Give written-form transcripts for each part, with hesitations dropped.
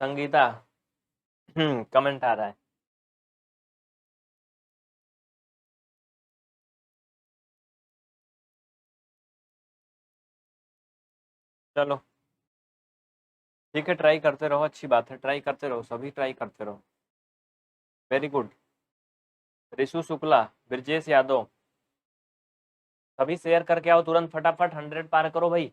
Sangeeta comment आ रहा है। चलो ठीक है, ट्राई करते रहो, अच्छी बात है, ट्राई करते रहो, सभी ट्राई करते रहो। Very good. रिशु शुक्ला, ब्रजेश यादव, सभी शेयर करके आओ तुरंत, फटाफट 100 पार करो भाई।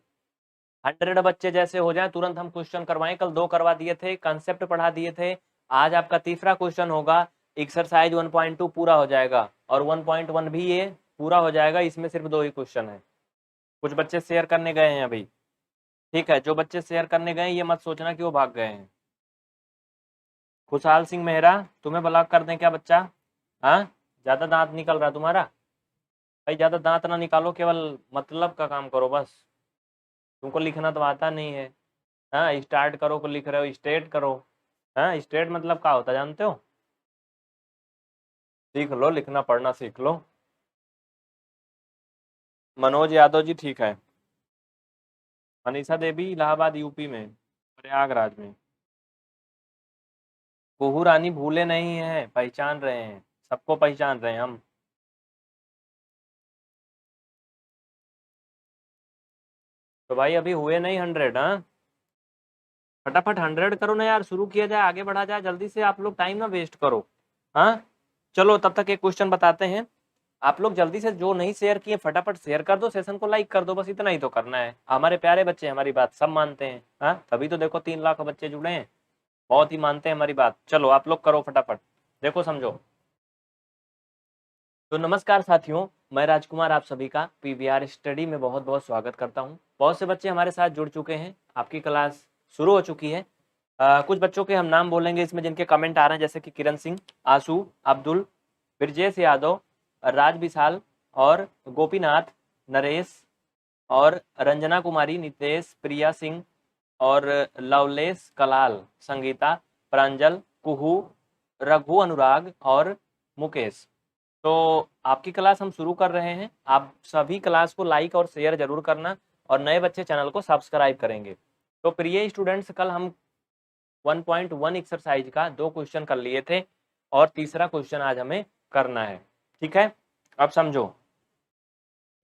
100 बच्चे जैसे हो जाए तुरंत हम क्वेश्चन करवाएं। कल 2 करवा दिए थे, कंसेप्ट पढ़ा दिए थे। आज आपका तीसरा क्वेश्चन होगा। एक्सरसाइज 1.2 पूरा हो जाएगा और 1.1 भी ये पूरा हो जाएगा। इसमें सिर्फ 2 ही क्वेश्चन है। कुछ बच्चे शेयर करने गए हैं अभी। ठीक है, जो बच्चे शेयर करने गए ये मत सोचना कि वो भाग गए हैं। खुशहाल सिंह मेहरा, तुम्हें ब्लॉक कर दें क्या बच्चा? हाँ, ज्यादा दांत निकल रहा तुम्हारा? भाई ज्यादा दांत ना निकालो, केवल मतलब का काम करो बस। तुमको लिखना तो आता नहीं है। हाँ, स्टार्ट करो को लिख रहे हो, स्टेट करो। हाँ, स्टेट मतलब क्या होता है जानते हो? सीख लो, लिखना पढ़ना सीख लो। मनोज यादव जी ठीक है। मनीषा देवी इलाहाबाद यूपी में, प्रयागराज में। कुहू रानी भूले नहीं है, पहचान रहे हैं, सबको पहचान रहे हैं हम। तो भाई अभी हुए नहीं 100। हाँ, फटाफट 100 करो ना यार, शुरू किया जाए, आगे बढ़ा जाए जल्दी से। आप लोग टाइम ना वेस्ट करो। हाँ, चलो तब तक एक क्वेश्चन बताते हैं। आप लोग जल्दी से, जो नहीं शेयर किए फटाफट शेयर कर दो, सेशन को लाइक कर दो, बस इतना ही तो करना है। हमारे प्यारे बच्चे हमारी बात सब मानते हैं। हाँ, तभी तो देखो 3 लाख बच्चे जुड़े हैं, बहुत ही मानते हैं हमारी बात। चलो आप लोग करो फटाफट, देखो समझो। तो नमस्कार साथियों, मैं राजकुमार आप सभी का पीवीआर स्टडी में बहुत बहुत स्वागत करता हूं। बहुत से बच्चे हमारे साथ जुड़ चुके हैं, आपकी क्लास शुरू हो चुकी है। कुछ बच्चों के हम नाम बोलेंगे इसमें जिनके कमेंट आ रहे हैं, जैसे कि किरण सिंह, आशु, अब्दुल, ब्रजेश यादव, राज विशाल और गोपीनाथ, नरेश और रंजना कुमारी, नितेश, प्रिया सिंह और लवलेश, कलाल, संगीता, प्रांजल, कुहू, रघु, अनुराग और मुकेश। तो आपकी क्लास हम शुरू कर रहे हैं। आप सभी क्लास को लाइक और शेयर जरूर करना और नए बच्चे चैनल को सब्सक्राइब करेंगे। तो प्रिय स्टूडेंट्स, कल हम 1.1 एक्सरसाइज का 2 क्वेश्चन कर लिए थे और तीसरा क्वेश्चन आज हमें करना है। ठीक है, अब समझो।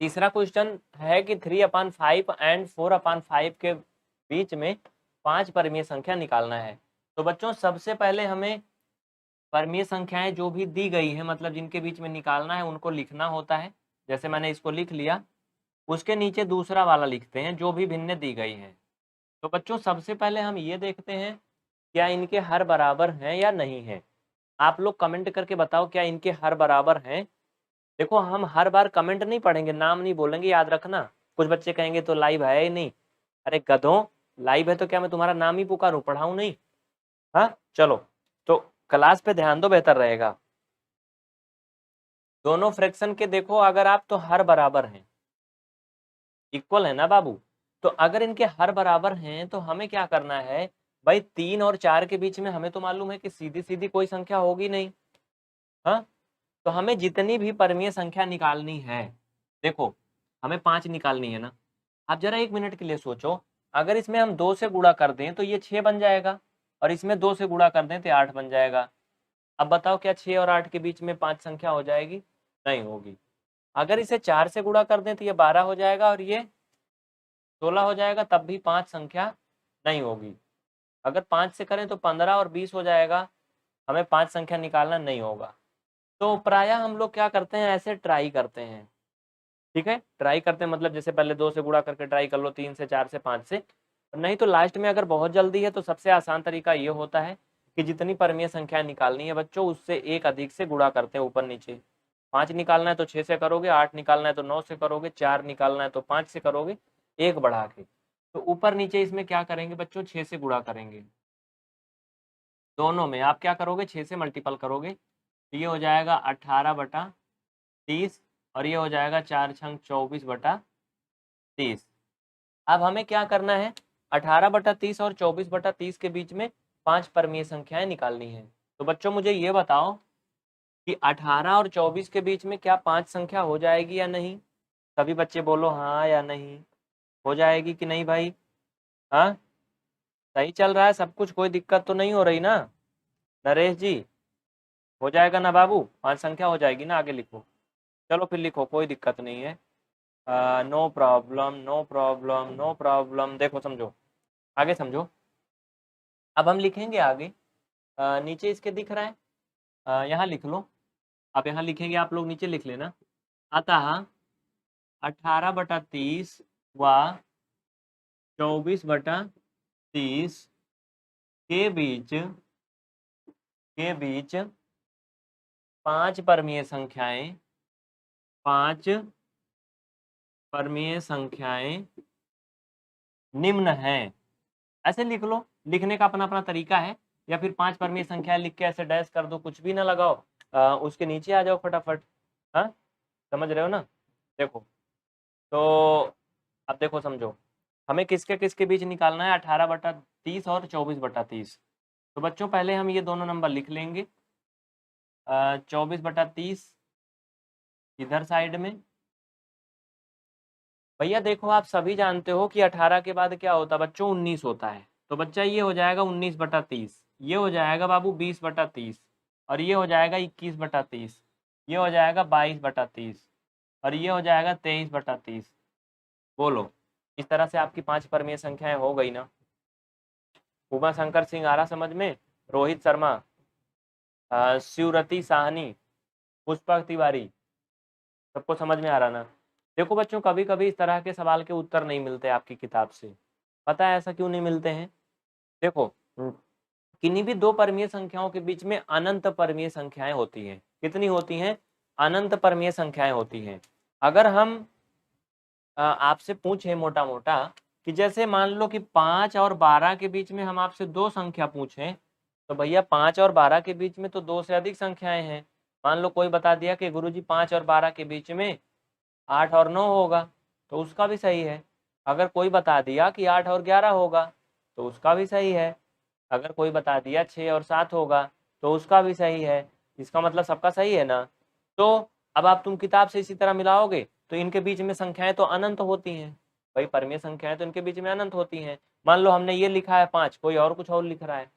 तीसरा क्वेश्चन है कि 3/5 एंड 4/5 के बीच में 5 परमीय संख्या निकालना है। तो बच्चों सबसे पहले हमें परमीय संख्याएं जो भी दी गई है, मतलब जिनके बीच में निकालना है, उनको लिखना होता है। जैसे मैंने इसको लिख लिया, उसके नीचे दूसरा वाला लिखते हैं जो भी भिन्न दी गई है। तो बच्चों सबसे पहले हम ये देखते हैं क्या इनके हर बराबर हैं या नहीं है। आप लोग कमेंट करके बताओ क्या इनके हर बराबर हैं। देखो हम हर बार कमेंट नहीं पढ़ेंगे, नाम नहीं बोलेंगे, याद रखना। कुछ बच्चे कहेंगे तो लाइव है ही नहीं। अरे गधों, लाइव है तो क्या मैं तुम्हारा नाम ही पुकारूं, पढ़ाऊं नहीं? हाँ चलो, तो क्लास पे ध्यान दो, बेहतर रहेगा। दोनों फ्रैक्शन के देखो, अगर आप तो हर बराबर हैं, इक्वल है ना बाबू। तो अगर इनके हर बराबर हैं तो हमें क्या करना है भाई, 3 और 4 के बीच में हमें तो मालूम है कि सीधी सीधी कोई संख्या होगी नहीं। हाँ, तो हमें जितनी भी परमीय संख्या निकालनी है, देखो हमें 5 निकालनी है ना। आप जरा 1 मिनट के लिए सोचो, अगर इसमें हम 2 से गुणा कर दें तो ये 6 बन जाएगा, और इसमें 2 से गुणा कर दें तो 8 बन जाएगा। अब बताओ क्या 6 और 8 के बीच में 5 संख्या हो जाएगी? नहीं होगी। अगर इसे 4 से गुणा कर दें तो ये 12 हो जाएगा और ये 16 हो जाएगा, तब भी 5 संख्या नहीं होगी। अगर 5 से करें तो 15 और 20 हो जाएगा, हमें 5 संख्या निकालना नहीं होगा। तो प्रायः हम लोग क्या करते हैं, ऐसे ट्राई करते हैं। ठीक है, ट्राई करते हैं मतलब जैसे पहले 2 से गुणा करके ट्राई कर लो, 3 से, 4 से, 5 से। नहीं तो लास्ट में अगर बहुत जल्दी है तो सबसे आसान तरीका ये होता है कि जितनी परमीय संख्या निकालनी है बच्चों, उससे एक अधिक से गुणा करते हैं ऊपर नीचे। 5 निकालना है तो 6 से करोगे, 8 निकालना है तो 9 से करोगे, 4 निकालना है तो 5 से करोगे, एक बढ़ा के। तो ऊपर नीचे इसमें क्या करेंगे बच्चों, 6 से गुणा करेंगे। दोनों में आप क्या करोगे, 6 से मल्टीपल करोगे, तो ये हो जाएगा 18/30 और ये हो जाएगा 4 छंग 24/30। अब हमें क्या करना है, 18/30 और 24/30 के बीच में 5 परमीय संख्याएं निकालनी है। तो बच्चों मुझे ये बताओ कि 18 और 24 के बीच में क्या 5 संख्या हो जाएगी या नहीं? सभी बच्चे बोलो हाँ या नहीं, हो जाएगी कि नहीं भाई? हाँ, सही चल रहा है सब कुछ, कोई दिक्कत तो नहीं हो रही ना नरेश जी? हो जाएगा ना बाबू, 5 संख्या हो जाएगी ना, आगे लिखो। चलो फिर लिखो, कोई दिक्कत नहीं है। No problem, no problem, no problem. देखो समझो, आगे समझो। अब हम लिखेंगे आगे। नीचे इसके दिख रहा है, यहाँ लिख लो। अब यहाँ लिखेंगे, आप लोग नीचे लिख लेना। अतः 18/30 व 24/30 के बीच 5 परमीय संख्याएं, 5 परमीय संख्याएं निम्न हैं। ऐसे लिख लो, लिखने का अपना अपना तरीका है। या फिर 5 परमीय संख्याएं लिख के ऐसे डैश कर दो, कुछ भी ना लगाओ, उसके नीचे आ जाओ फटाफट। हाँ, समझ रहे हो ना? देखो तो अब देखो समझो, हमें किसके किसके बीच निकालना है, 18/30 और 24/30। तो बच्चों पहले हम ये दोनों नंबर लिख लेंगे। 24/30 इधर साइड में। भैया देखो, आप सभी जानते हो कि 18 के बाद क्या होता है बच्चों, 19 होता है। तो बच्चा ये हो जाएगा 19/30, ये हो जाएगा बाबू 20/30, और ये हो जाएगा 21/30, ये हो जाएगा 22/30, और ये हो जाएगा 23/30। बोलो, इस तरह से आपकी 5 परमीय संख्याएं हो गई ना? उमा शंकर सिंह आ रहा समझ में? रोहित शर्मा, शिवरती साहनी, पुष्पक तिवारी, सबको समझ में आ रहा ना? देखो बच्चों, कभी कभी इस तरह के सवाल के उत्तर नहीं मिलते आपकी किताब से। पता है ऐसा क्यों नहीं मिलते हैं? देखो, किन्हीं भी दो परमीय संख्याओं के बीच में अनंत परमीय संख्याएं होती हैं। कितनी होती हैं? अनंत परमीय संख्याएं होती हैं। अगर हम आपसे पूछें मोटा मोटा कि जैसे मान लो कि 5 और 12 के बीच में हम आपसे दो संख्या पूछें, तो भैया 5 और 12 के बीच में तो 2 से अधिक संख्याएं हैं। मान लो कोई बता दिया कि गुरुजी 5 और 12 के बीच में 8 और 9 होगा, तो उसका भी सही है। अगर कोई बता दिया कि 8 और 11 होगा, तो उसका भी सही है। अगर कोई बता दिया 6 और 7 होगा, तो उसका भी सही है। इसका मतलब सबका सही है ना? तो अब आप तुम किताब से इसी तरह मिलाओगे तो इनके बीच में संख्याएं तो अनंत होती हैं। भाई परमीय संख्याएं तो इनके बीच में अनंत होती हैं। मान लो हमने ये लिखा है 5, कोई और कुछ और लिख रहा है।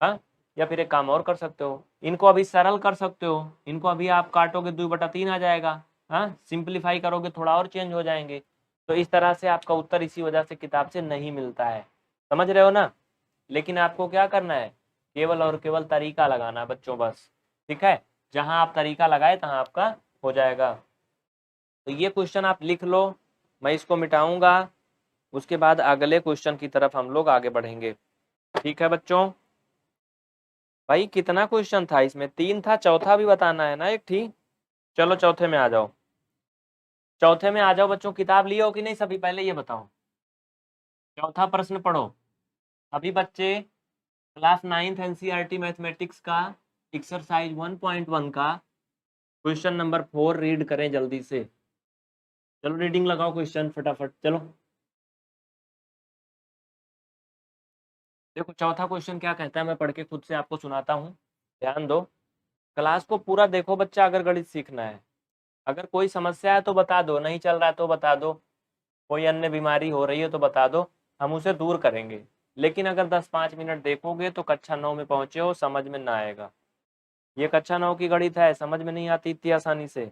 हाँ, या फिर एक काम और कर सकते हो, इनको अभी सरल कर सकते हो। इनको अभी आप काटोगे 2/3 आ जाएगा। हाँ, सिंप्लीफाई करोगे थोड़ा और चेंज हो जाएंगे। तो इस तरह से आपका उत्तर इसी वजह से किताब से नहीं मिलता है। समझ रहे हो ना? लेकिन आपको क्या करना है, केवल और केवल तरीका लगाना है बच्चों, बस। ठीक है, जहां आप तरीका लगाए तहां आपका हो जाएगा। तो ये क्वेश्चन आप लिख लो, मैं इसको मिटाऊंगा, उसके बाद अगले क्वेश्चन की तरफ हम लोग आगे बढ़ेंगे। ठीक है बच्चों? भाई कितना क्वेश्चन था इसमें? 3 था, चौथा भी बताना है ना एक? ठीक, चलो चौथे में आ जाओ। चौथे में आ जाओ बच्चों। किताब लिए हो कि नहीं सभी, पहले ये बताओ। चौथा प्रश्न पढ़ो। अभी बच्चे क्लास 9th एनसीईआरटी मैथमेटिक्स का एक्सरसाइज 1.1 का क्वेश्चन नंबर 4 रीड करें जल्दी से। चलो रीडिंग लगाओ क्वेश्चन फटाफट, चलो। देखो चौथा क्वेश्चन क्या कहता है, मैं पढ़ के खुद से आपको सुनाता हूँ, ध्यान दो। क्लास को पूरा देखो बच्चा, अगर गणित सीखना है। अगर कोई समस्या है तो बता दो, नहीं चल रहा है तो बता दो, कोई अन्य बीमारी हो रही है तो बता दो, हम उसे दूर करेंगे। लेकिन अगर 10-5 मिनट देखोगे तो कक्षा 9 में पहुंचे हो, समझ में ना आएगा। ये कक्षा 9 की गणित है, समझ में नहीं आती इतनी आसानी से।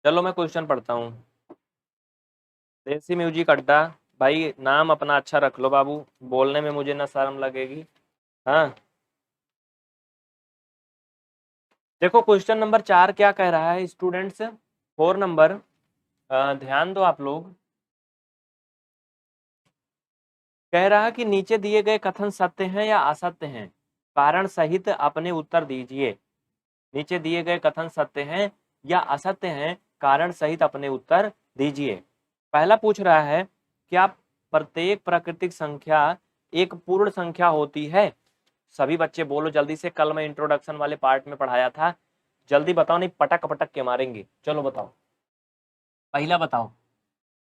चलो मैं क्वेश्चन पढ़ता हूँ। देसी म्यूजिक अड्डा, भाई नाम अपना अच्छा रख लो बाबू, बोलने में मुझे ना शर्म लगेगी। हाँ, देखो क्वेश्चन नंबर 4 क्या कह रहा है स्टूडेंट्स, 4 नंबर, ध्यान दो आप लोग। कह रहा है कि नीचे दिए गए कथन सत्य हैं या असत्य हैं, कारण सहित अपने उत्तर दीजिए। नीचे दिए गए कथन सत्य हैं या असत्य हैं, कारण सहित अपने उत्तर दीजिए। पहला पूछ रहा है, क्या प्रत्येक प्राकृतिक संख्या एक पूर्ण संख्या होती है? सभी बच्चे बोलो जल्दी से, कल मैं इंट्रोडक्शन वाले पार्ट में पढ़ाया था। जल्दी बताओ, नहीं पटक पटक के मारेंगे। चलो बताओ, पहला बताओ,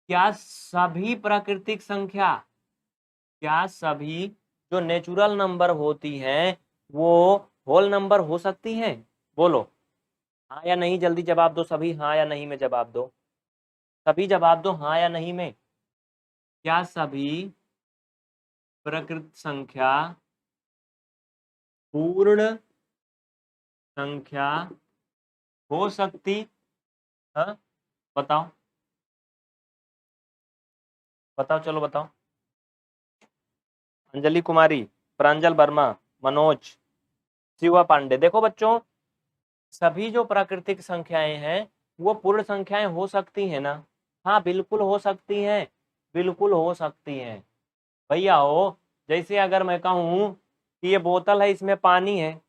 क्या सभी प्राकृतिक संख्या, क्या सभी जो नेचुरल नंबर होती हैं वो होल नंबर हो सकती हैं? बोलो हाँ या नहीं, जल्दी जवाब दो सभी, हाँ या नहीं में जवाब दो। सभी जवाब दो हाँ या नहीं में। क्या सभी प्रकृत संख्या पूर्ण संख्या हो सकती है? बताओ बताओ, चलो बताओ। अंजलि कुमारी, प्रांजल वर्मा, मनोज, शिवा पांडे। देखो बच्चों, सभी जो प्राकृतिक संख्याएं हैं वो पूर्ण संख्याएं हो सकती हैं ना? हाँ बिल्कुल हो सकती हैं, बिल्कुल हो सकती हैं भैया। हो जैसे अगर मैं कहूँ कि ये बोतल है, इसमें पानी है,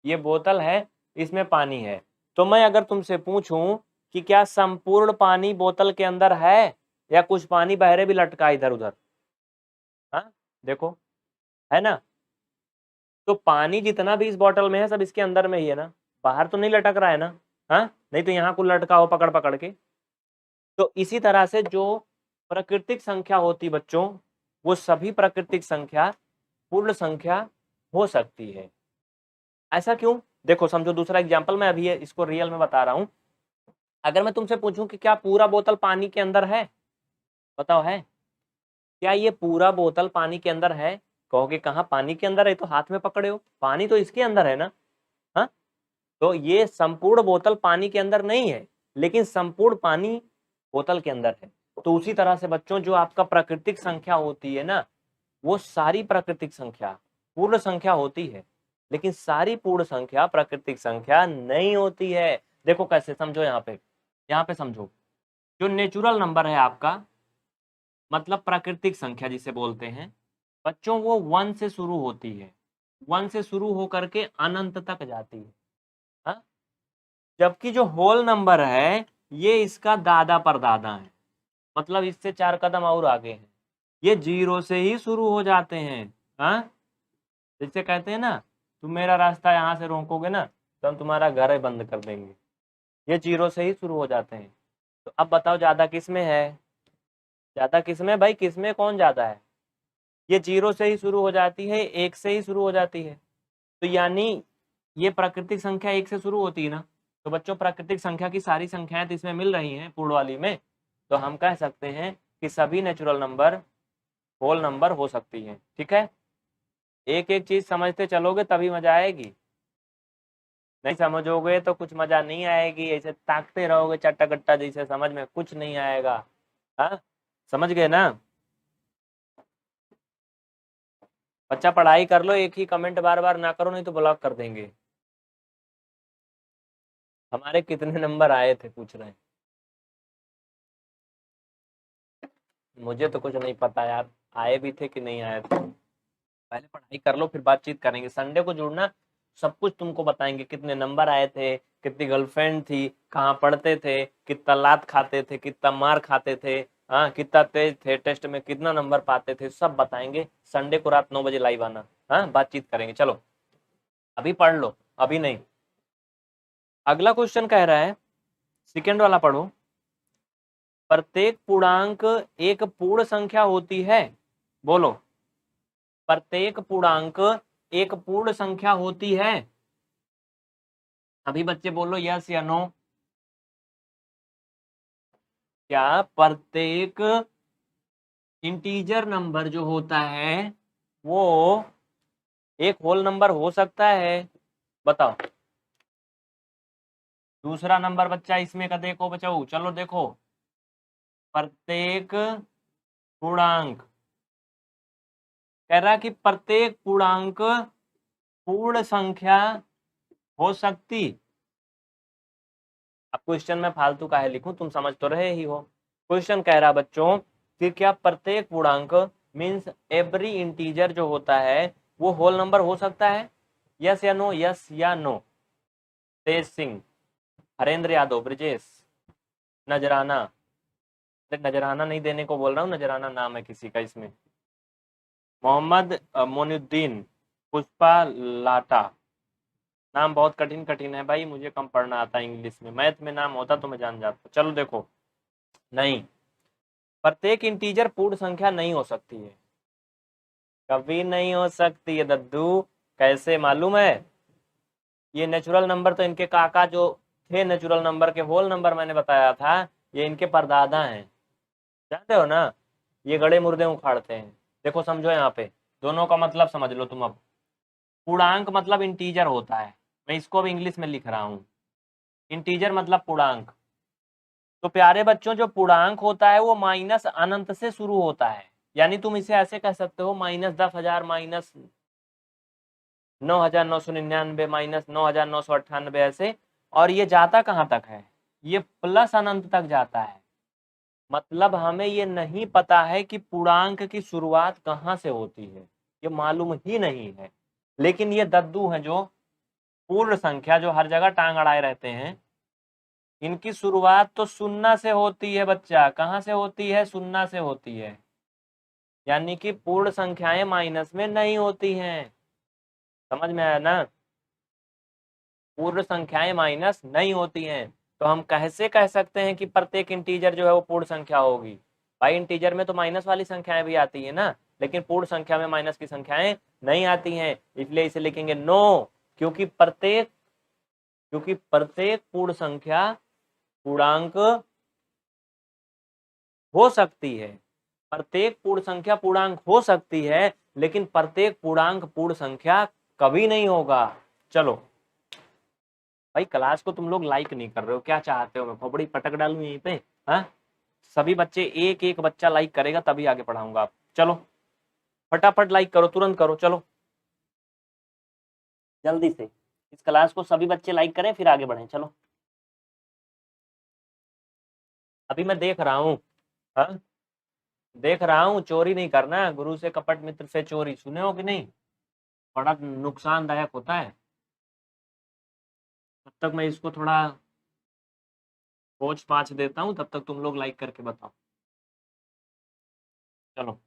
ये बोतल है, इसमें पानी है, तो मैं अगर तुमसे पूछूं कि क्या संपूर्ण पानी बोतल के अंदर है या कुछ पानी बहरे भी लटका इधर उधर? हाँ देखो, है ना? तो पानी जितना भी इस बोतल में है सब इसके अंदर में ही है ना, बाहर तो नहीं लटक रहा है ना? हाँ, नहीं तो यहाँ को लटका हो पकड़ पकड़ के। तो इसी तरह से जो प्राकृतिक संख्या होती बच्चों, वो सभी प्राकृतिक संख्या पूर्ण संख्या हो सकती है। ऐसा क्यों? देखो समझो, दूसरा एग्जांपल मैं अभी इसको रियल में बता रहा हूं। अगर मैं तुमसे पूछूं कि क्या पूरा बोतल पानी के अंदर है, बताओ है? क्या ये पूरा बोतल पानी के अंदर है? कहोगे कहाँ पानी के अंदर है, तो हाथ में पकड़े हो, पानी तो इसके अंदर है ना। हाँ, तो ये संपूर्ण बोतल पानी के अंदर नहीं है, लेकिन संपूर्ण पानी बोतल के अंदर है। तो उसी तरह से बच्चों, जो आपका प्राकृतिक संख्या होती है ना, वो सारी प्राकृतिक संख्या पूर्ण संख्या होती है, लेकिन सारी पूर्ण संख्या प्राकृतिक संख्या नहीं होती है। देखो कैसे, समझो यहाँ पे समझो। जो नेचुरल नंबर है आपका, मतलब प्राकृतिक संख्या जिसे बोलते हैं बच्चों, वो 1 से शुरू होती है, 1 से शुरू होकर के अनंत तक जाती है। हाँ? जबकि जो होल नंबर है ये इसका दादा परदादा है, मतलब इससे 4 कदम और आगे हैं। ये 0 से ही शुरू हो जाते हैं। हाँ, जैसे कहते हैं ना, तुम मेरा रास्ता यहाँ से रोकोगे ना तो हम तुम्हारा घर ही बंद कर देंगे। ये 0 से ही शुरू हो जाते हैं। तो अब बताओ ज्यादा किस में है? ज्यादा किस में भाई, किस में कौन ज्यादा है? ये 0 से ही शुरू हो जाती है, 1 से ही शुरू हो जाती है। तो यानी ये प्राकृतिक संख्या 1 से शुरू होती है ना। तो बच्चों, प्राकृतिक संख्या की सारी संख्याएं तो इसमें मिल रही हैं पूर्ण वाली में, तो हम कह सकते हैं कि सभी नेचुरल नंबर होल नंबर हो सकती हैं। ठीक है, एक एक चीज समझते चलोगे तभी मजा आएगी, नहीं समझोगे तो कुछ मजा नहीं आएगी। ऐसे ताकते रहोगे चट्टा कट्टा जैसे, समझ में कुछ नहीं आएगा। हाँ, समझ गए ना? बच्चा पढ़ाई कर लो, एक ही कमेंट बार बार ना करो, नहीं तो ब्लॉक कर देंगे। हमारे कितने नंबर आए थे पूछ रहे हैं? मुझे तो कुछ नहीं पता यार, आए भी थे कि नहीं आए थे। पहले पढ़ाई कर लो फिर बातचीत करेंगे। संडे को जुड़ना, सब कुछ तुमको बताएंगे, कितने नंबर आए थे, कितनी गर्लफ्रेंड थी, कहाँ पढ़ते थे, कितना लात खाते थे, कितना मार खाते थे, हाँ कितना तेज थे, टेस्ट में कितना नंबर पाते थे, सब बताएंगे। संडे को रात 9 बजे लाइव आना, हाँ बातचीत करेंगे। चलो अभी पढ़ लो, अभी नहीं। अगला क्वेश्चन कह रहा है, सेकेंड वाला पढ़ो। प्रत्येक पूर्णांक एक पूर्ण संख्या होती है। बोलो, प्रत्येक पूर्णांक एक पूर्ण संख्या होती है। अभी बच्चे बोलो यस या नो। क्या प्रत्येक इंटीजर नंबर जो होता है वो एक होल नंबर हो सकता है? बताओ। दूसरा नंबर बच्चा इसमें का देखो बचाओ, चलो देखो। प्रत्येक पूर्णांक, कह रहा कि प्रत्येक पूर्णांक पूर्ण संख्या हो सकती। अब क्वेश्चन में फालतू काहे लिखूं, तुम समझ तो रहे ही हो। क्वेश्चन कह रहा बच्चों कि क्या प्रत्येक पूर्णांक मीन्स एवरी इंटीजर जो होता है वो होल नंबर हो सकता है? यस या नो, यस या नो। तेज सिंह, हरेंद्र यादव, ब्रजेश, नजराना। नजराना नहीं देने को बोल रहा हूँ, नजराना नाम है किसी का इसमें। मोहम्मद मोनुद्दीन, पुष्पा लाटा। नाम बहुत कठिन कठिन है भाई, मुझे कम पढ़ना आता है इंग्लिश में, मैथ में नाम होता तो मैं जान जाता। चलो देखो, नहीं, प्रत्येक इंटीजर पूर्ण संख्या नहीं हो सकती है, कभी नहीं हो सकती है दद्दू। कैसे मालूम है? ये नेचुरल नंबर तो इनके काका जो थे नेचुरल नंबर के होल नंबर मैंने बताया था, ये इनके परदादा हैं, जानते हो ना? ये गड़े मुर्दे उखाड़ते हैं। देखो समझो यहाँ पे, दोनों का मतलब समझ लो तुम अब। पूर्णांक मतलब इंटीजर होता है, मैं इसको अब इंग्लिश में लिख रहा हूँ। इंटीजर मतलब पूर्णांक। तो प्यारे बच्चों, जो पूर्णांक होता है वो माइनस अनंत से शुरू होता है। यानी तुम इसे ऐसे कह सकते हो, -10,000, -9,999, -9,998, ऐसे। और ये जाता कहाँ तक है? ये प्लस अनंत तक जाता है। मतलब हमें ये नहीं पता है कि पूर्णांक की शुरुआत कहाँ से होती है, ये मालूम ही नहीं है। लेकिन ये दद्दू हैं जो पूर्ण संख्या, जो हर जगह टांग अड़ाए रहते हैं, इनकी शुरुआत तो शून्य से होती है बच्चा। कहाँ से होती है? शून्य से होती है। यानी कि पूर्ण संख्याएं माइनस में नहीं होती हैं। समझ में आया ना? पूर्ण संख्याएं माइनस नहीं होती हैं। तो हम कैसे कह सकते हैं कि प्रत्येक इंटीजर जो है वो पूर्ण संख्या होगी? भाई इंटीजर में तो माइनस वाली संख्याएं भी आती है ना, लेकिन पूर्ण संख्या में माइनस की संख्याएं नहीं आती हैं। इसलिए इसे लिखेंगे नो। क्योंकि प्रत्येक पूर्ण संख्या पूर्णांक हो सकती है। प्रत्येक पूर्ण संख्या पूर्णांक हो सकती है, लेकिन प्रत्येक पूर्णांक पूर्ण संख्या कभी नहीं होगा। चलो भाई, क्लास को तुम लोग लाइक नहीं कर रहे हो, क्या चाहते हो? मैं खोपड़ी पटक डालूं यहीं पे? हाँ, सभी बच्चे, एक एक बच्चा लाइक करेगा तभी आगे पढ़ाऊंगा। आप चलो फटाफट लाइक करो, तुरंत करो, चलो जल्दी से। इस क्लास को सभी बच्चे लाइक करें, फिर आगे बढ़ें। चलो, अभी मैं देख रहा हूँ। हाँ, देख रहा हूँ। चोरी नहीं करना, गुरु से कपट मित्र से चोरी, सुने हो कि नहीं? बड़ा नुकसानदायक होता है। तब तक मैं इसको थोड़ा पोंछ पाछ देता हूँ, तब तक तुम लोग लाइक करके बताओ। चलो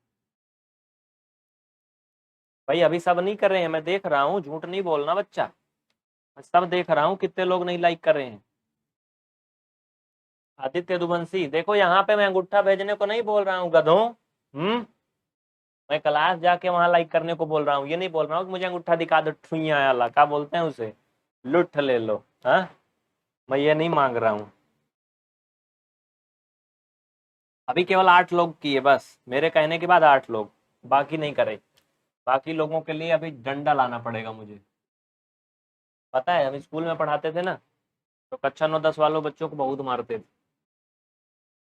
भाई, अभी सब नहीं कर रहे हैं, मैं देख रहा हूँ, झूठ नहीं बोलना बच्चा। मैं सब देख रहा हूँ, कितने लोग नहीं लाइक कर रहे हैं। आदित्य दुबंसी, देखो यहाँ पे मैं अंगूठा भेजने को नहीं बोल रहा हूँ गधों। मैं क्लास जाके वहां लाइक करने को बोल रहा हूँ। ये नहीं बोल रहा हूँ कि मुझे अंगूठा दिखा दो, ठुइया वाला क्या बोलते हैं उसे, लुट ले लो। हाँ, मैं ये नहीं मांग रहा हूँ। अभी केवल 8 लोग किए बस, मेरे कहने के बाद 8 लोग, बाकी नहीं करे। बाकी लोगों के लिए अभी डंडा लाना पड़ेगा मुझे। पता है, हम स्कूल में पढ़ाते थे ना, तो कक्षा 9-10 वालों बच्चों को बहुत मारते थे।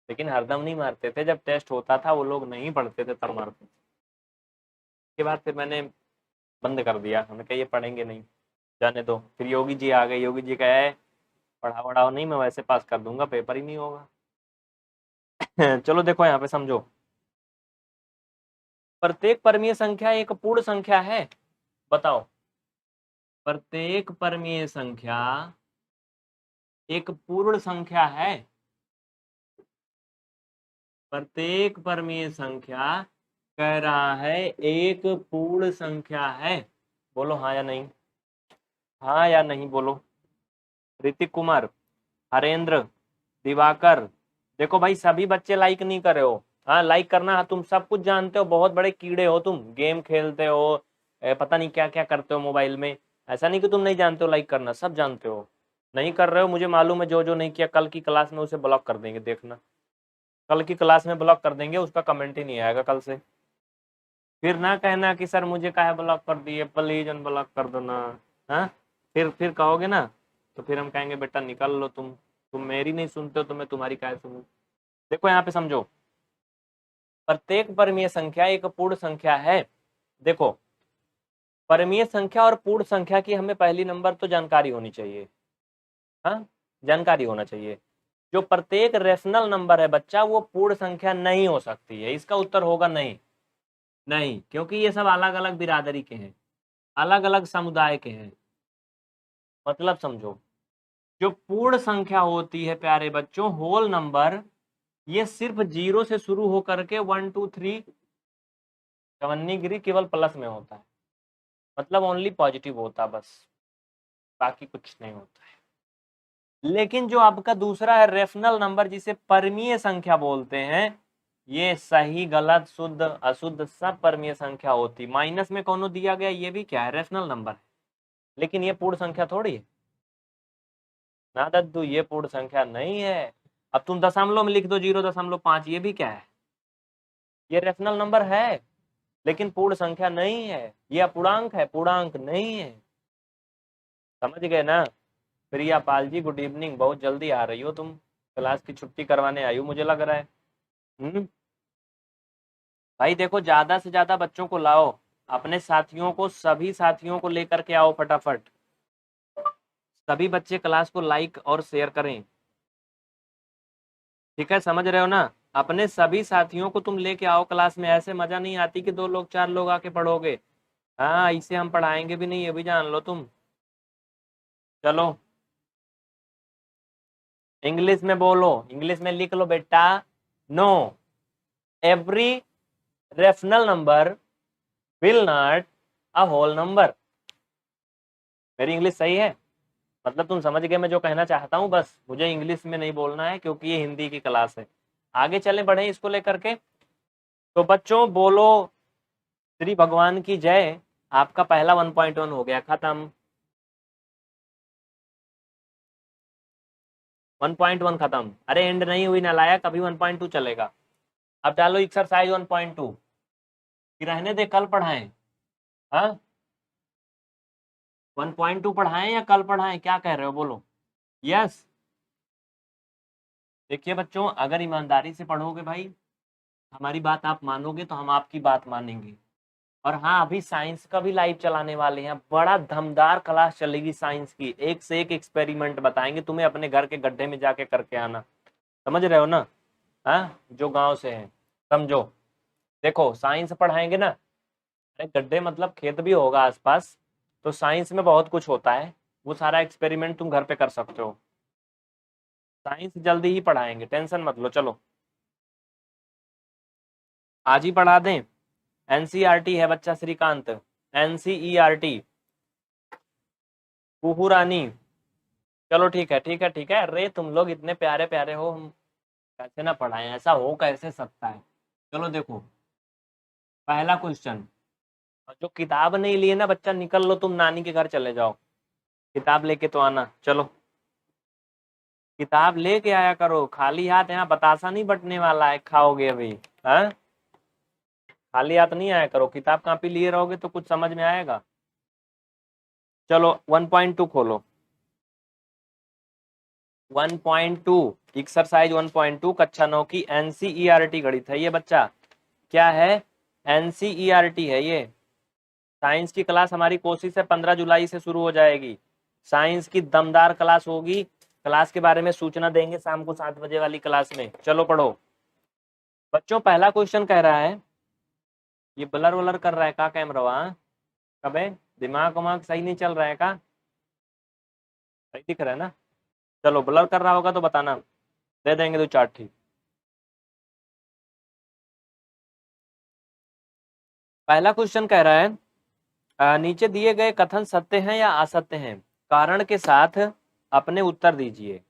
लेकिन हरदम नहीं मारते थे, जब टेस्ट होता था वो लोग नहीं पढ़ते थे तब मारते थे। उसके बाद फिर मैंने बंद कर दिया, हमने कहा ये पढ़ेंगे नहीं, जाने दो। फिर योगी जी आ गए, योगी जी कहे पढ़ा वढ़ाओ नहीं, मैं वैसे पास कर दूंगा, पेपर ही नहीं होगा। चलो देखो यहाँ पे समझो, प्रत्येक परमीय संख्या एक पूर्ण संख्या है। बताओ, प्रत्येक परमीय संख्या एक पूर्ण संख्या है। प्रत्येक परमीय संख्या कह रहा है एक पूर्ण संख्या है। बोलो हाँ या नहीं, हाँ या नहीं बोलो। ऋतिक कुमार, हरेंद्र, दिवाकर, देखो भाई सभी बच्चे लाइक नहीं कर रहे हो। हाँ लाइक करना, तुम सब कुछ जानते हो, बहुत बड़े कीड़े हो तुम, गेम खेलते हो, पता नहीं क्या क्या करते हो मोबाइल में। ऐसा नहीं कि तुम नहीं जानते हो लाइक करना, सब जानते हो। नहीं कर रहे हो मुझे मालूम है, जो जो नहीं किया कल की क्लास में उसे ब्लॉक कर देंगे, देखना। कल की क्लास में ब्लॉक कर देंगे, उसका कमेंट ही नहीं आएगा कल से। फिर ना कहना कि सर मुझे काहे ब्लॉक कर दिए, प्लीज अनब्लॉक कर दो ना। हाँ, फिर कहोगे ना, तो फिर हम कहेंगे बेटा निकल लो तुम मेरी नहीं सुनते हो तो मैं तुम्हारी काहे सुनूं। देखो यहाँ पे समझो, प्रत्येक परमीय संख्या एक पूर्ण संख्या है। देखो, परमीय संख्या और पूर्ण संख्या की हमें पहली नंबर तो जानकारी होनी चाहिए। हाँ, जानकारी होना चाहिए। जो प्रत्येक रेशनल नंबर है बच्चा, वो पूर्ण संख्या नहीं हो सकती है। इसका उत्तर होगा नहीं। नहीं, क्योंकि ये सब अलग अलग बिरादरी के हैं, अलग अलग समुदाय के हैं। मतलब समझो, जो पूर्ण संख्या होती है प्यारे बच्चों, होल नंबर, ये सिर्फ 0 से शुरू होकर के 1 2 3 7 केवल प्लस में होता है। मतलब ओनली पॉजिटिव होता है बस, बाकी कुछ नहीं होता है। लेकिन जो आपका दूसरा है रेशनल नंबर, जिसे परमीय संख्या बोलते हैं, ये सही गलत शुद्ध अशुद्ध सब परमीय संख्या होती। माइनस में कौनो दिया गया, ये भी क्या है, रेशनल नंबर है, लेकिन ये पूर्ण संख्या थोड़ी है ना दद्दू, ये पूर्ण संख्या नहीं है। अब तुम दशमलव में लिख दो 0.5, ये भी क्या है, ये रेशनल नंबर है। लेकिन पूर्ण संख्या नहीं है, ये अपूर्णांक है, पूर्णांक नहीं है। समझ गए ना? प्रिया पाल जी गुड इवनिंग, बहुत जल्दी आ रही हो तुम, क्लास की छुट्टी करवाने आई हो मुझे लग रहा है। भाई देखो, ज्यादा से ज्यादा बच्चों को लाओ, अपने साथियों को, सभी साथियों को लेकर के आओ फटाफट। सभी बच्चे क्लास को लाइक और शेयर करें, ठीक है? समझ रहे हो ना? अपने सभी साथियों को तुम लेके आओ क्लास में, ऐसे मजा नहीं आती कि 2 लोग 4 लोग आके पढ़ोगे। हाँ, इसे हम पढ़ाएंगे भी नहीं, ये भी जान लो तुम। चलो इंग्लिश में बोलो, इंग्लिश में लिख लो बेटा। No, every rational number will not a whole number. मेरी इंग्लिश सही है? मतलब तुम समझ गए मैं जो कहना चाहता हूँ, बस मुझे इंग्लिश में नहीं बोलना है क्योंकि ये हिंदी की क्लास है। आगे चले बढ़े इसको लेकर के। तो बच्चों बोलो श्री भगवान की जय। आपका पहला 1.1 हो गया खत्म। 1.1 खत्म। अरे एंड नहीं हुई नालायक, अभी 1.2 चलेगा। अब डालो एक्सरसाइज 1.2 कि रहने दे कल पढ़ाएं। हाँ, 1.2 पढ़ाएं या कल पढ़ाएं, क्या कह रहे हो बोलो? यस। देखिए बच्चों, अगर ईमानदारी से पढ़ोगे भाई, हमारी बात आप मानोगे तो हम आपकी बात मानेंगे। और हाँ, अभी साइंस का भी लाइव चलाने वाले हैं, बड़ा दमदार क्लास चलेगी साइंस की, एक से एक एक्सपेरिमेंट बताएंगे तुम्हें, अपने घर के गड्ढे में जाके करके आना। समझ रहे हो ना? हाँ, जो गांव से हैं समझो। देखो साइंस पढ़ाएंगे ना, अरे गड्ढे मतलब खेत भी होगा आसपास, तो साइंस में बहुत कुछ होता है, वो सारा एक्सपेरिमेंट तुम घर पे कर सकते हो। साइंस जल्दी ही पढ़ाएंगे, टेंशन मत लो। चलो आज ही पढ़ा दें। एनसीईआरटी है बच्चा श्रीकांत, एनसीईआरटी कुहू रानी। चलो ठीक है, ठीक है, ठीक है। अरे तुम लोग इतने प्यारे प्यारे हो, हम कैसे ना पढ़ाएं, ऐसा हो कैसे सकता है? चलो देखो, पहला क्वेश्चन। जो किताब नहीं लिए ना बच्चा, निकल लो तुम, नानी के घर चले जाओ, किताब लेके तो आना। चलो किताब लेके आया करो, खाली हाथ यहाँ बतासा नहीं बटने वाला है, खाओगे अभी। हाँ, खाली हाथ नहीं आया करो, किताब कॉपी लिए रहोगे तो कुछ समझ में आएगा? चलो 1.2 खोलो। 1.2 एक्सरसाइज 1.2 कक्षा 9 की एनसीईआरटी गणित है ये बच्चा। क्या है? एनसीईआरटी है ये। साइंस की क्लास हमारी कोशिश है 15 जुलाई से शुरू हो जाएगी। साइंस की दमदार क्लास होगी, क्लास के बारे में सूचना देंगे शाम को 7 बजे वाली क्लास में। चलो पढ़ो बच्चों, पहला क्वेश्चन कह रहा है, ये ब्लर वलर कर रहा है का कैमरा? वहां कबे दिमाग वमाग सही नहीं चल रहा है का? सही दिख रहा है ना? चलो ब्लर कर रहा होगा तो बताना, दे देंगे तो चार्ट। ठीक, पहला क्वेश्चन कह रहा है, नीचे दिए गए कथन सत्य हैं या असत्य हैं, कारण के साथ अपने उत्तर दीजिए।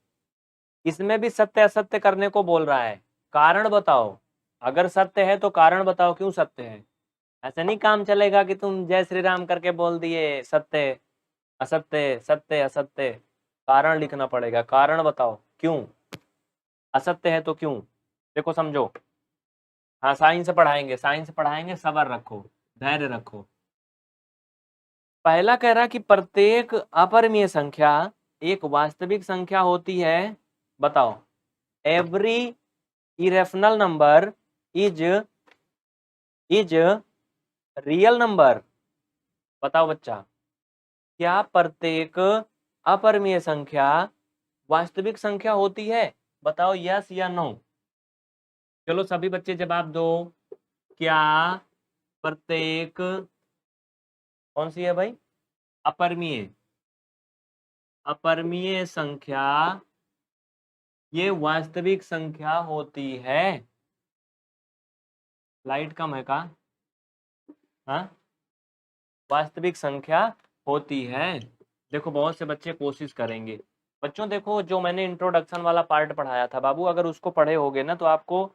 इसमें भी सत्य असत्य करने को बोल रहा है, कारण बताओ। अगर सत्य है तो कारण बताओ क्यों सत्य है। ऐसे नहीं काम चलेगा कि तुम जय श्री राम करके बोल दिए सत्य असत्य सत्य असत्य। कारण लिखना पड़ेगा, कारण बताओ क्यों असत्य है, तो क्यों। देखो समझो, हाँ साइंस पढ़ाएंगे, साइंस पढ़ाएंगे, सब्र रखो, धैर्य रखो। पहला कह रहा कि प्रत्येक अपरिमेय संख्या एक वास्तविक संख्या होती है। बताओ, every irrational number is real number. बताओ बच्चा, क्या प्रत्येक अपरिमेय संख्या वास्तविक संख्या होती है? बताओ यस या नो। चलो सभी बच्चे जवाब दो। क्या प्रत्येक, कौन सी है भाई? अपरिमेय, अपरिमेय संख्या ये वास्तविक संख्या होती है। लाइट कम है का? हाँ, वास्तविक संख्या होती है। देखो बहुत से बच्चे कोशिश करेंगे। बच्चों देखो, जो मैंने इंट्रोडक्शन वाला पार्ट पढ़ाया था बाबू, अगर उसको पढ़े होगे ना तो आपको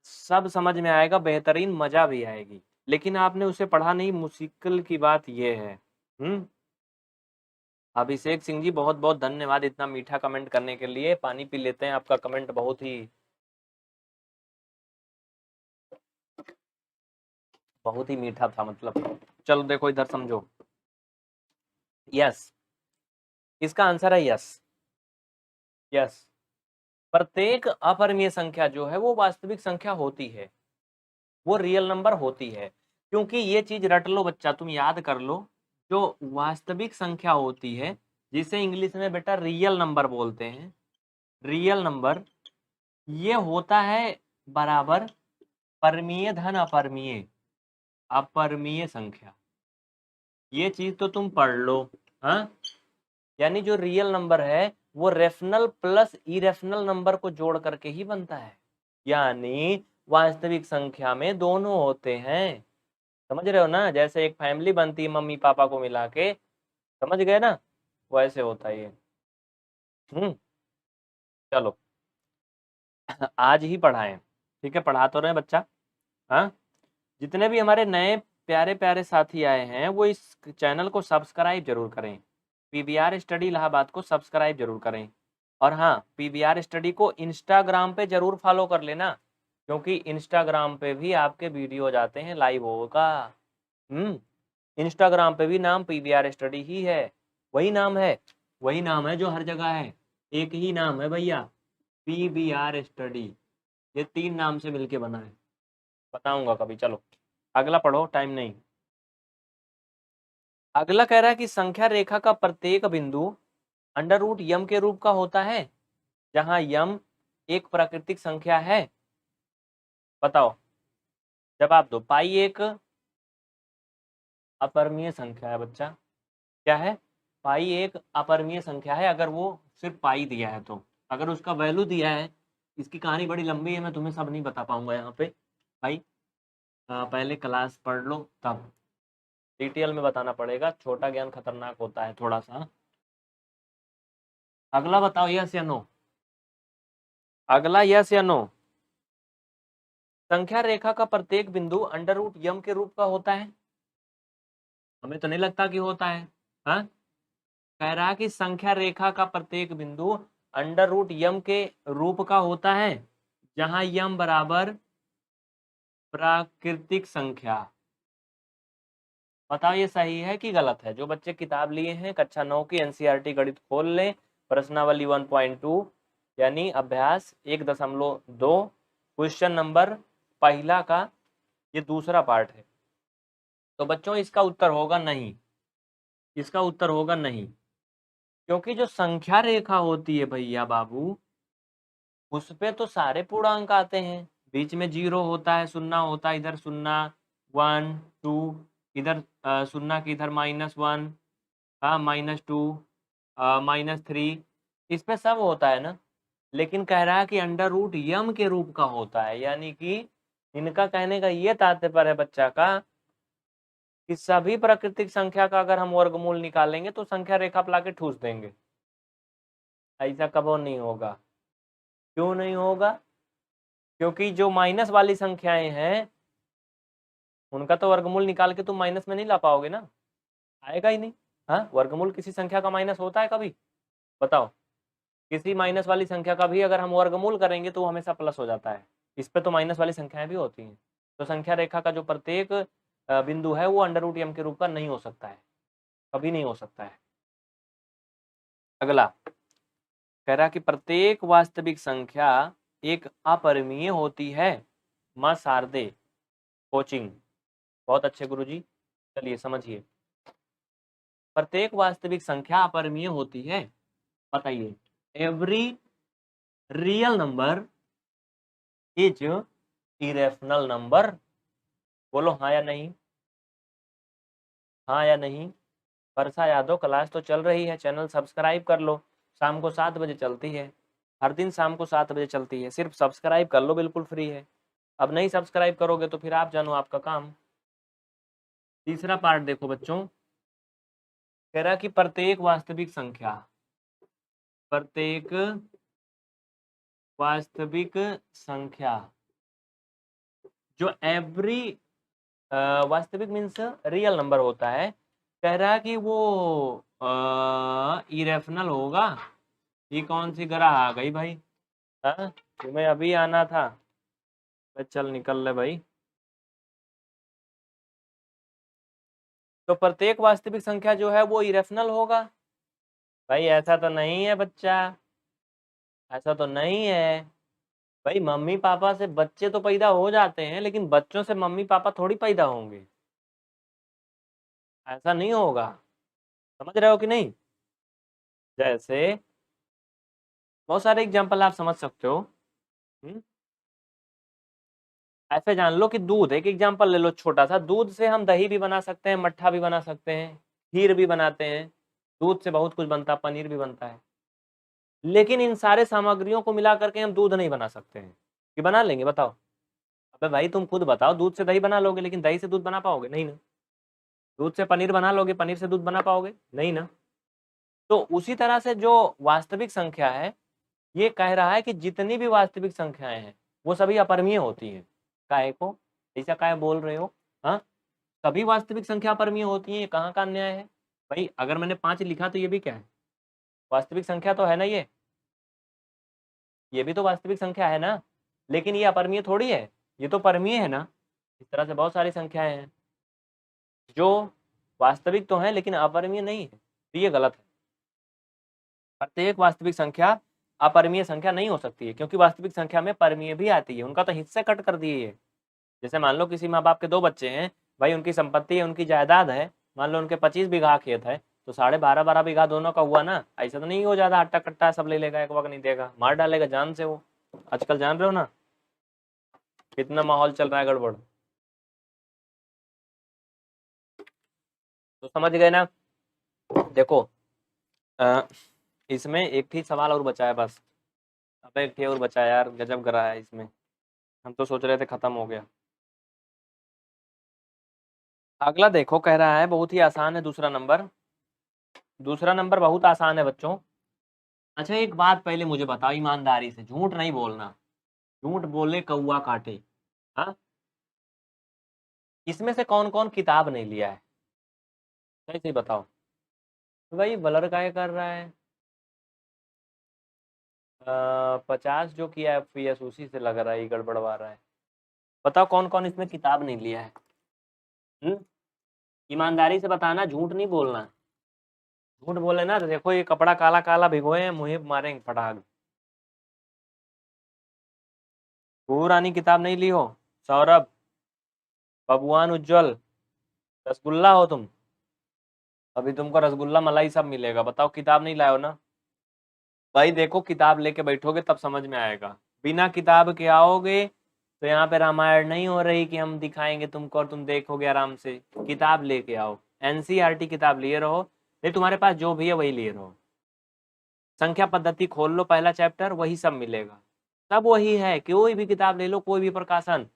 सब समझ में आएगा, बेहतरीन मजा भी आएगी। लेकिन आपने उसे पढ़ा नहीं, मुश्किल की बात ये है। अभिषेक सिंह जी बहुत बहुत धन्यवाद इतना मीठा कमेंट करने के लिए। पानी पी लेते हैं, आपका कमेंट बहुत ही बहुत ही मीठा था मतलब। चलो देखो इधर समझो। यस, इसका आंसर है यस। यस, प्रत्येक अपरिमेय संख्या जो है वो वास्तविक संख्या होती है, वो रियल नंबर होती है। क्योंकि ये चीज रट लो बच्चा, तुम याद कर लो, जो वास्तविक संख्या होती है जिसे इंग्लिश में बेटा रियल नंबर बोलते हैं, रियल नंबर, ये होता है बराबर परमीय धन अपरिमेय, अपरिमेय संख्या। ये चीज तो तुम पढ़ लो। हाँ, यानी जो रियल नंबर है वो रेशनल प्लस इरेशनल नंबर को जोड़ करके ही बनता है। यानी वास्तविक संख्या में दोनों होते हैं। समझ रहे हो ना, जैसे एक फैमिली बनती है मम्मी पापा को मिला के, समझ गए ना, वैसे होता है ये। चलो आज ही पढ़ाएं, ठीक है, पढ़ा तो रहे बच्चा। हाँ, जितने भी हमारे नए प्यारे प्यारे साथी आए हैं वो इस चैनल को सब्सक्राइब जरूर करें, पीवीआर स्टडी इलाहाबाद को सब्सक्राइब जरूर करें। और हाँ, पीवीआर स्टडी को इंस्टाग्राम पे जरूर फॉलो कर लेना, क्योंकि इंस्टाग्राम पे भी आपके वीडियो जाते हैं, लाइव होगा। इंस्टाग्राम पे भी नाम पीवीआर स्टडी ही है, वही नाम है, वही नाम है जो हर जगह है, एक ही नाम है भैया, पीवीआर स्टडी। ये 3 नाम से मिलके बना है, बताऊंगा कभी। चलो अगला पढ़ो, टाइम नहीं। अगला कह रहा है कि संख्या रेखा का प्रत्येक बिंदु अंडर रूट यम के रूप का होता है, जहां यम एक प्राकृतिक संख्या है। बताओ, जवाब दो। पाई एक अपरिमेय संख्या है बच्चा, क्या है? पाई एक अपरिमेय संख्या है, अगर वो सिर्फ पाई दिया है तो। अगर उसका वैल्यू दिया है, इसकी कहानी बड़ी लंबी है, मैं तुम्हें सब नहीं बता पाऊंगा यहाँ पे भाई। पहले क्लास पढ़ लो, तब डिटेल में बताना पड़ेगा, छोटा ज्ञान खतरनाक होता है थोड़ा सा। अगला बताओ, यस या नो। अगला यस या नो। संख्या रेखा का प्रत्येक बिंदु अंडर रूट यम के रूप का होता है। हमें तो नहीं लगता कि होता है। हाँ, कह रहा है कि संख्या रेखा का प्रत्येक बिंदु अंडर रूट यम के रूप का होता है, जहां यम बराबर प्राकृतिक संख्या। बताओ ये सही है कि गलत है? जो बच्चे किताब लिए हैं कक्षा 9 की एनसीईआरटी गणित खोल लें, प्रश्नावली 1.2 यानी अभ्यास 1.2, क्वेश्चन नंबर पहला का ये दूसरा पार्ट है। तो बच्चों इसका उत्तर होगा नहीं, इसका उत्तर होगा नहीं, क्योंकि जो संख्या रेखा होती है भैया बाबू, उस पे तो सारे पूर्णांक आते हैं, बीच में 0 होता है, शून्य होता है, इधर शून्य, 1 2, इधर शून्य की इधर -1, हाँ -2, -3, इस पे सब होता है ना। लेकिन कह रहा है कि अंडर रूट यम के रूप का होता है, यानी कि इनका कहने का ये तात्पर्य है बच्चा का कि सभी प्राकृतिक संख्या का अगर हम वर्गमूल निकालेंगे तो संख्या रेखा पे लाके ठूस देंगे। ऐसा कबो नहीं होगा। क्यों नहीं होगा? क्योंकि जो माइनस वाली संख्याएं हैं उनका तो वर्गमूल निकाल के तुम माइनस में नहीं ला पाओगे ना, आएगा ही नहीं। हाँ, वर्गमूल किसी संख्या का माइनस होता है कभी? बताओ, किसी माइनस वाली संख्या का भी अगर हम वर्गमूल करेंगे तो वो हमेशा प्लस हो जाता है। इस पे तो माइनस वाली संख्याएं भी होती हैं। तो संख्या रेखा का जो प्रत्येक बिंदु है वो अंडर रूट एम के रूप का नहीं हो सकता है, कभी नहीं हो सकता है। अगला कह रहा कि प्रत्येक वास्तविक संख्या एक अपरिमेय होती है। मां शारदे कोचिंग, बहुत अच्छे गुरुजी। चलिए समझिए, प्रत्येक वास्तविक संख्या अपरिमेय होती है। बताइए, every real number is irrational number. बोलो हाँ या नहीं, हाँ या नहीं। वर्षा यादव, क्लास तो चल रही है, चैनल सब्सक्राइब कर लो, शाम को 7 बजे चलती है, हर दिन शाम को 7 बजे चलती है, सिर्फ सब्सक्राइब कर लो, बिल्कुल फ्री है। अब नहीं सब्सक्राइब करोगे तो फिर आप जानो, आपका काम। तीसरा पार्ट देखो बच्चों, कह रहा कि प्रत्येक वास्तविक संख्या, प्रत्येक वास्तविक संख्या जो एवरी वास्तविक मीन्स रियल नंबर होता है, कह रहा है कि वो इरेशनल होगा। ये कौन सी ग्रह आ गई भाई? हाँ, तुम्हें अभी आना था, चल निकल ले भाई। तो प्रत्येक वास्तविक संख्या जो है वो इरेशनल होगा। भाई ऐसा तो नहीं है बच्चा, ऐसा तो नहीं है भाई। मम्मी पापा से बच्चे तो पैदा हो जाते हैं, लेकिन बच्चों से मम्मी पापा थोड़ी पैदा होंगे, ऐसा नहीं होगा। समझ रहे हो कि नहीं? जैसे बहुत सारे एग्जाम्पल आप समझ सकते हो। ऐसे जान लो कि दूध, एक एग्जाम्पल ले लो छोटा सा, दूध से हम दही भी बना सकते हैं, मट्ठा भी बना सकते हैं, खीर भी बनाते हैं, दूध से बहुत कुछ बनता है, पनीर भी बनता है। लेकिन इन सारे सामग्रियों को मिला करके हम दूध नहीं बना सकते हैं, कि बना लेंगे बताओ? अबे भाई तुम खुद बताओ, दूध से दही बना लोगे, लेकिन दही से दूध बना पाओगे? नहीं ना। दूध से पनीर बना लोगे, पनीर से दूध बना पाओगे? नहीं ना। तो उसी तरह से जो वास्तविक संख्या है, ये कह रहा है कि जितनी भी वास्तविक संख्याएं हैं वो सभी अपरिमेय होती हैं। काहे को ऐसा काहे बोल रहे हो? हाँ, सभी वास्तविक संख्या अपरिमेय होती हैं, ये कहाँ का अन्याय है? भाई अगर मैंने 5 लिखा तो ये भी क्या है? वास्तविक संख्या तो है ना, ये भी तो वास्तविक संख्या है ना, लेकिन ये अपरिमेय थोड़ी है, ये तो परमीय है ना। इस तरह से बहुत सारी संख्याएं हैं जो वास्तविक तो हैं लेकिन अपरिमेय नहीं है, तो ये गलत है। प्रत्येक वास्तविक संख्या अपरिमेय संख्या नहीं हो सकती है, क्योंकि वास्तविक संख्या में परमीय भी आती है, उनका तो हिस्से कट कर दिए है। जैसे मान लो किसी माँ बाप के 2 बच्चे हैं, भाई उनकी संपत्ति है, उनकी जायदाद है, मान लो उनके 25 बीघा खेत है, तो 12.5 बीघा दोनों का हुआ ना। ऐसा तो नहीं हो जाता हट्टा कट्टा सब ले लेगा, एक वक्त नहीं देगा, मार डालेगा जान से वो। आजकल जान रहे हो ना कितना माहौल चल रहा है गड़बड़। तो समझ गए ना? देखो इसमें एक ही सवाल और बचा है बस। अब एक ही और बचा है यार, गजब करा है इसमें, हम तो सोच रहे थे खत्म हो गया। अगला देखो, कह रहा है बहुत ही आसान है दूसरा नंबर। दूसरा नंबर बहुत आसान है बच्चों। अच्छा एक बात पहले मुझे बताओ ईमानदारी से, झूठ नहीं बोलना, झूठ बोले कौआ काटे। हाँ, इसमें से कौन कौन किताब नहीं लिया है? सही सही बताओ। तो भाई ब्लर काय कर रहा है? 50 जो किया है PS उसी से लग रहा है, ये गड़बड़वा रहा है। बताओ कौन कौन इसमें किताब नहीं लिया है? हम्म, ईमानदारी से बताना, झूठ नहीं बोलना। झूठ बोले ना तो देखो ये कपड़ा काला काला भिगोए हैं, मुझे मारेंगे फटाक। पुरानी किताब नहीं ली हो? सौरभ, बबुआन, उज्जवल, रसगुल्ला हो तुम? अभी तुमको रसगुल्ला मलाई सब मिलेगा। बताओ किताब नहीं लाए हो ना? भाई देखो किताब लेके बैठोगे तब समझ में आएगा, बिना किताब के आओगे तो यहाँ पे रामायण नहीं हो रही कि हम दिखाएंगे तुमको और तुम देखोगे आराम से। किताब लेके आओ, NCERT किताब लिए रहो, नहीं तुम्हारे पास जो भी है वही लिए रहो। संख्या पद्धति खोल लो, पहला चैप्टर, वही सब मिलेगा, सब वही है। कोई भी किताब ले लो, कोई भी प्रकाशन।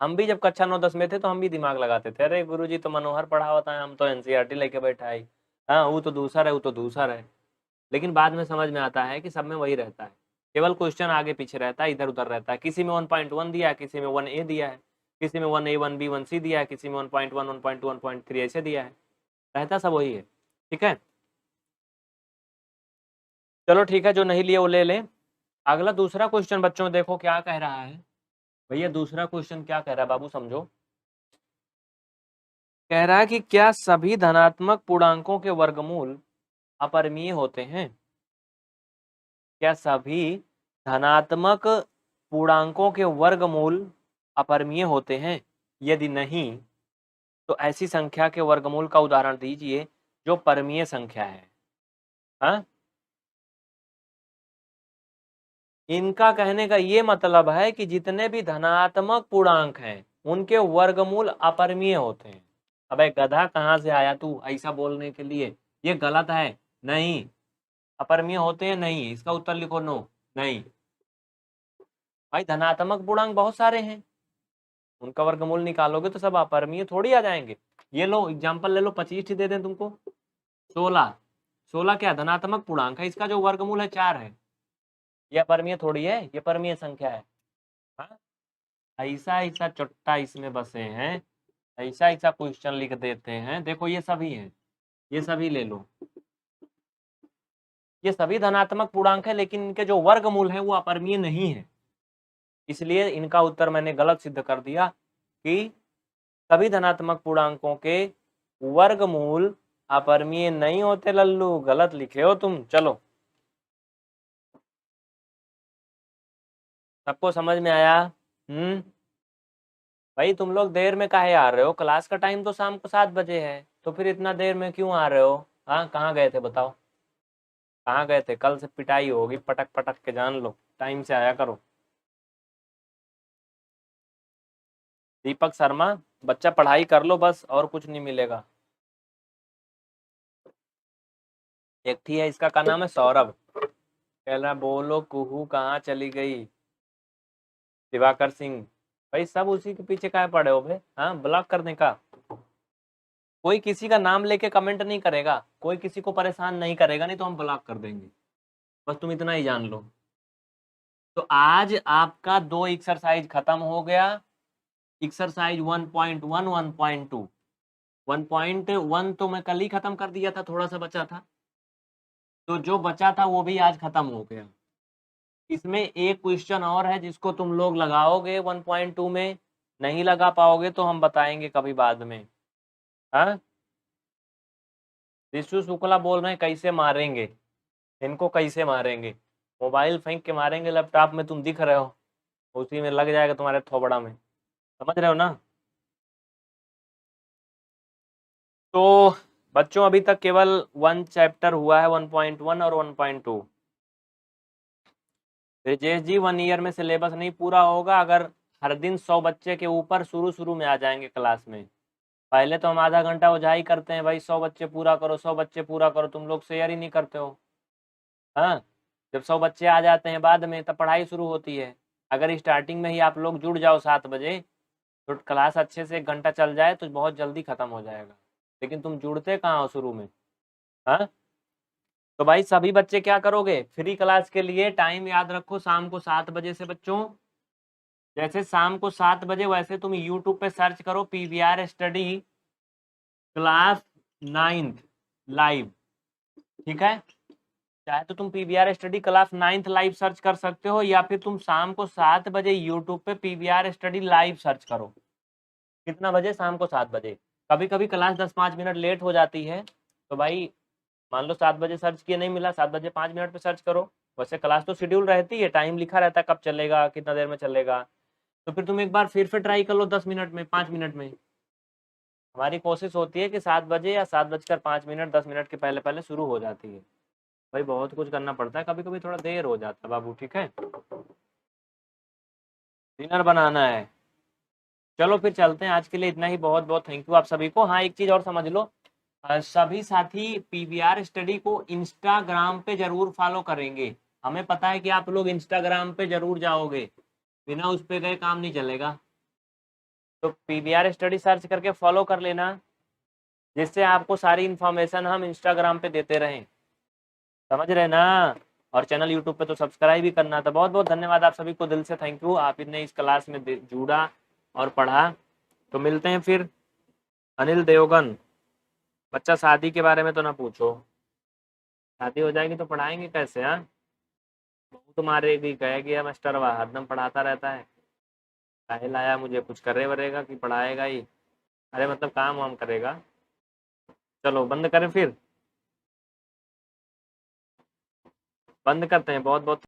हम भी जब कक्षा 9-10 में थे तो हम भी दिमाग लगाते थे, अरे गुरुजी तो मनोहर पढ़ा होता है, हम तो NCERT लेके बैठा है। हाँ वो तो दूसरा है, वो तो दूसरा है। लेकिन बाद में समझ में आता है कि सब में वही रहता है, केवल क्वेश्चन आगे पीछे रहता है, इधर उधर रहता है। किसी में 1.1 दिया है, किसी में 1A दिया है, किसी में 1A 1B 1C दिया है, किसी में 1.1 1.2 1.3 ऐसे दिया है, रहता सब वही है। ठीक है, चलो ठीक है, जो नहीं लिए वो ले लें। अगला दूसरा क्वेश्चन बच्चों देखो क्या कह रहा है। भैया दूसरा क्वेश्चन क्या कह रहा है बाबू समझो। कह रहा है कि क्या सभी धनात्मक पूर्णांकों के वर्गमूल अपरिमेय होते हैं? क्या सभी धनात्मक पूर्णांकों के वर्गमूल अपरिमेय होते हैं? यदि नहीं तो ऐसी संख्या के वर्गमूल का उदाहरण दीजिए जो परमीय संख्या है। हाँ, इनका कहने का ये मतलब है कि जितने भी धनात्मक पूर्णांक हैं उनके वर्गमूल अपरिमेय होते हैं। अबे गधा कहाँ से आया तू ऐसा बोलने के लिए? ये गलत है। नहीं, अपरिमेय होते हैं नहीं, इसका उत्तर लिखो नो। नहीं भाई, धनात्मक पूर्णांक बहुत सारे हैं, उनका वर्गमूल निकालोगे तो सब अपरिमेय थोड़ी आ जाएंगे। ये लो एग्जाम्पल ले लो, 25 दे दें तुमको। 16, 16 क्या धनात्मक पूर्णांक है, इसका जो वर्गमूल है 4 है। ये अपरिमेय थोड़ी है, ये परमीय संख्या है। हाँ, ऐसा ऐसा चुट्टा इसमें बसे हैं, ऐसा ऐसा क्वेश्चन लिख देते हैं। देखो ये सभी हैं, ये सभी ले लो, ये सभी धनात्मक पूर्णांक है, लेकिन इनके जो वर्गमूल है वो अपरिमेय नहीं है, इसलिए इनका उत्तर मैंने गलत सिद्ध कर दिया कि सभी धनात्मक पूर्णांकों के वर्गमूल अपरिमेय नहीं होते लल्लू, गलत लिखे हो तुम। चलो, सबको समझ में आया? भाई तुम लोग देर में काहे आ रहे हो? क्लास का टाइम तो शाम को 7 बजे है, तो फिर इतना देर में क्यों आ रहे हो? हाँ, कहाँ गए थे बताओ? कहाँ गए थे? कल से पिटाई होगी पटक पटक के, जान लो। टाइम से आया करो। दीपक शर्मा, बच्चा पढ़ाई कर लो बस, और कुछ नहीं मिलेगा। एक थी है, इसका क्या नाम है, सौरभ, कह रहा बोलो कुहू कहाँ चली गई। दिवाकर सिंह, भाई सब उसी के पीछे काहे पड़े हो भाई? हाँ, ब्लॉक करने का। कोई किसी का नाम लेके कमेंट नहीं करेगा, कोई किसी को परेशान नहीं करेगा, नहीं तो हम ब्लॉक कर देंगे। बस तुम इतना ही जान लो। तो आज आपका 2 एक्सरसाइज खत्म हो गया। एक्सरसाइज 1.1, 1.2। 1.1 तो मैं कल ही खत्म कर दिया था, थोड़ा सा बचा था, तो जो बचा था वो भी आज खत्म हो गया। इसमें एक क्वेश्चन और है जिसको तुम लोग लगाओगे 1.2 में, नहीं लगा पाओगे तो हम बताएंगे कभी बाद में। हाँ, ऋषु शुक्ला बोल रहे हैं कैसे मारेंगे इनको, कैसे मारेंगे? मोबाइल फेंक के मारेंगे, लैपटॉप में तुम दिख रहे हो, उसी में लग जाएगा तुम्हारे थोबड़ा में। समझ रहे हो ना? तो बच्चों अभी तक केवल 1 चैप्टर हुआ है, 1.1 और 1.2। ब्रिजेश जी 1 ईयर में सिलेबस नहीं पूरा होगा अगर हर दिन 100 बच्चे के ऊपर शुरू शुरू में आ जाएंगे क्लास में। पहले तो हम आधा घंटा उजाई करते हैं भाई, 100 बच्चे पूरा करो, 100 बच्चे पूरा करो, तुम लोग शेयर ही नहीं करते हो। हाँ, जब 100 बच्चे आ जाते हैं बाद में, तब पढ़ाई शुरू होती है। अगर स्टार्टिंग में ही आप लोग जुड़ जाओ 7 बजे, तो क्लास अच्छे से 1 घंटा चल जाए तो बहुत जल्दी खत्म हो जाएगा। लेकिन तुम जुड़ते कहाँ हो शुरू में? हाँ, तो भाई सभी बच्चे क्या करोगे, फ्री क्लास के लिए टाइम याद रखो, शाम को 7 बजे से बच्चों। जैसे शाम को 7 बजे, वैसे तुम यूट्यूब पे सर्च करो PVR study class 9th live. ठीक है, चाहे तो तुम PVR study class 9th live search कर सकते हो, या फिर तुम शाम को 7 बजे यूट्यूब पे PVR स्टडी लाइव सर्च करो। कितना बजे? शाम को 7 बजे। कभी कभी क्लास 10-5 मिनट लेट हो जाती है, तो भाई मान लो 7 बजे सर्च किए, नहीं मिला, 7 बजे 5 मिनट पे सर्च करो। वैसे क्लास तो शेड्यूल रहती है, टाइम लिखा रहता है कब चलेगा, कितना देर में चलेगा। तो फिर तुम एक बार फिर ट्राई कर लो, 10 मिनट में, 5 मिनट में। हमारी कोशिश होती है कि 7 बजे या 7:05, 10 मिनट के पहले पहले शुरू हो जाती है। भाई बहुत कुछ करना पड़ता है, कभी कभी थोड़ा देर हो जाता है बाबू, ठीक है? डिनर बनाना है। चलो फिर चलते हैं, आज के लिए इतना ही। बहुत बहुत थैंक यू आप सभी को। हाँ, एक चीज़ और समझ लो, सभी साथी PVR स्टडी को इंस्टाग्राम पे जरूर फॉलो करेंगे। हमें पता है कि आप लोग इंस्टाग्राम पे जरूर जाओगे, बिना उस पे गए काम नहीं चलेगा। तो PVR स्टडी सर्च करके फॉलो कर लेना, जिससे आपको सारी इन्फॉर्मेशन हम इंस्टाग्राम पे देते रहें। समझ रहे ना? और चैनल यूट्यूब पे तो सब्सक्राइब भी करना था। बहुत बहुत धन्यवाद आप सभी को, दिल से थैंक यू, आपने इस क्लास में जुड़ा और पढ़ा। तो मिलते हैं फिर। अनिल देवगन, बच्चा शादी के बारे में तो ना पूछो, शादी हो जाएगी तो पढ़ाएंगे कैसे? हाँ, बहू तुम्हारे भी कहेगी है मास्टरवा, हरदम पढ़ाता रहता है, काहे लाया मुझे, कुछ करे वरेगा कि पढ़ाएगा ही? अरे मतलब काम वाम करेगा। चलो बंद करें फिर, बंद करते हैं। बहुत बहुत